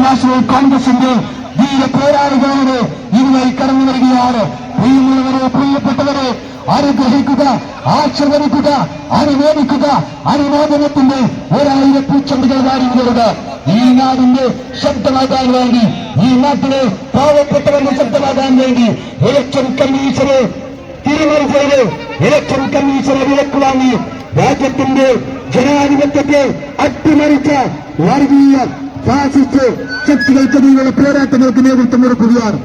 National കോൺഗ്രസിന്റെ ധീര പോരാളികളോട് ഇതുവഴി കടന്നു വരികയാണ്. പ്രിയമുള്ളവരെ, പ്രിയപ്പെട്ടവരെ, അനുഗ്രഹിക്കുക, ആശീർവദിക്കുക, അനുമോദിക്കുക, അനുമോദനത്തിന്റെ 1000 പൂച്ചെണ്ടുകൾ വാരി വിടുക. ഈ നാടിന്റെ ശബ്ദമാകാൻ വേണ്ടി, ഈ നാട്ടിലെ പാവപ്പെട്ടവരുടെ ശബ്ദമാകാൻ വേണ്ടി ഇലക്ഷൻ കമ്മീഷനെ തിരിമറി ചെയ്ത് ഇലക്ഷൻ കമ്മീഷനെ വിലക്ക് വാങ്ങി രാജ്യത്തിന്റെ ജനാധിപത്യത്തെ അട്ടിമറിച്ച വർഗീയ ഫാസിസ്റ്റ് ശക്തികൾക്കെതിരെയുള്ള പോരാട്ടങ്ങൾക്ക് നേതൃത്വം കൊടുക്കുകയാണ്.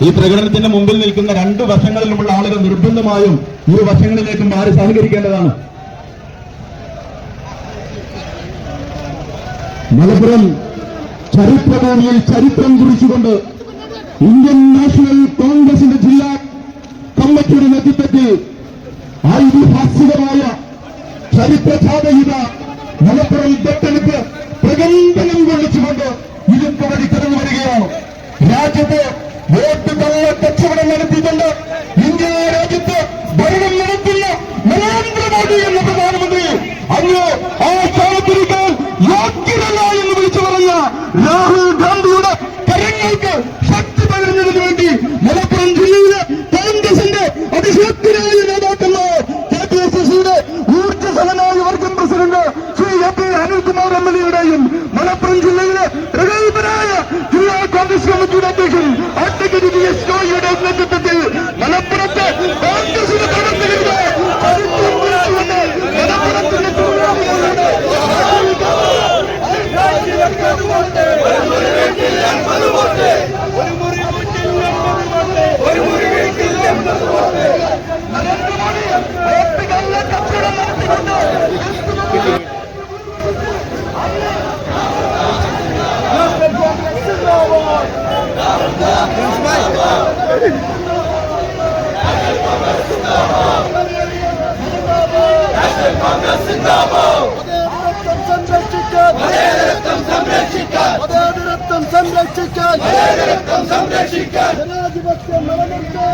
ഈ പ്രകടനത്തിന്റെ മുമ്പിൽ നിൽക്കുന്ന 2 വശങ്ങളിലുമുള്ള ആളുകൾ നിർബന്ധമായും 1 വശങ്ങളിലേക്കും മാറി സഹകരിക്കേണ്ടതാണ്. മലപ്പുറം ചരിത്രഭൂമിയിൽ ചരിത്രം കുറിച്ചുകൊണ്ട് ഇന്ത്യൻ നാഷണൽ കോൺഗ്രസിന്റെ ജില്ലാ കമ്മിറ്റിയുടെ നേതൃത്വത്തിൽ ഐതിഹാസികമായ ചരിത്രജാഥയിത മലപ്പുറം തെരഞ്ഞെടുപ്പ് പ്രകമ്പനം കൊള്ളിച്ചുകൊണ്ട് ഇതിന്റെ വഴി കടന്നു വരികയാണ്. രാജ്യത്ത് വോട്ട് കള്ള കച്ചവടം നടത്തിയിട്ടുണ്ട്. ഇന്ത്യ രാജ്യത്ത് ഭരണം നടത്തുന്ന നരേന്ദ്രമോദി എന്ന പ്രധാനമന്ത്രി അങ്ങ് ആ സ്ഥാനത്തിരിക്കാൻ യോഗ്യരല്ല എന്ന് വിളിച്ചു പറഞ്ഞ രാഹുൽ ഗാന്ധിയുടെ കരങ്ങൾക്ക് ശക്തി പകരുന്നതിന് വേണ്ടി മലപ്പുറം ജില്ലയിലെ കോൺഗ്രസിന്റെ അതിശക്തരായ നേതാക്കന്മാർ KPCCയുടെ ഊർജ്ജസ്വലനായ വർഗം പ്രസിഡന്റ് ശ്രീ AP അനിൽകുമാർ MLAയുടെയും മലപ്പുറം ജില്ലയിലെ പ്രഗത്ഭരായ ജില്ലാ കോൺഗ്രസ് കമ്മിറ്റിയുടെ അധ്യക്ഷൻ അഡ്വക്കേറ്റ് DS ജോയിയുടെ നേതൃത്വത്തിൽ മലപ്പുറത്തെ കോൺഗ്രസിന്റെ പ്രവർത്തകരുടെ ചരിത്രം കുറിച്ചുകൊണ്ട് മലപ്പുറത്തിന്റെ തൊഴിലാളികളുടെ സംരക്ഷിക്കാൻ ജനാധിപത്യം നിലനിർത്താൻ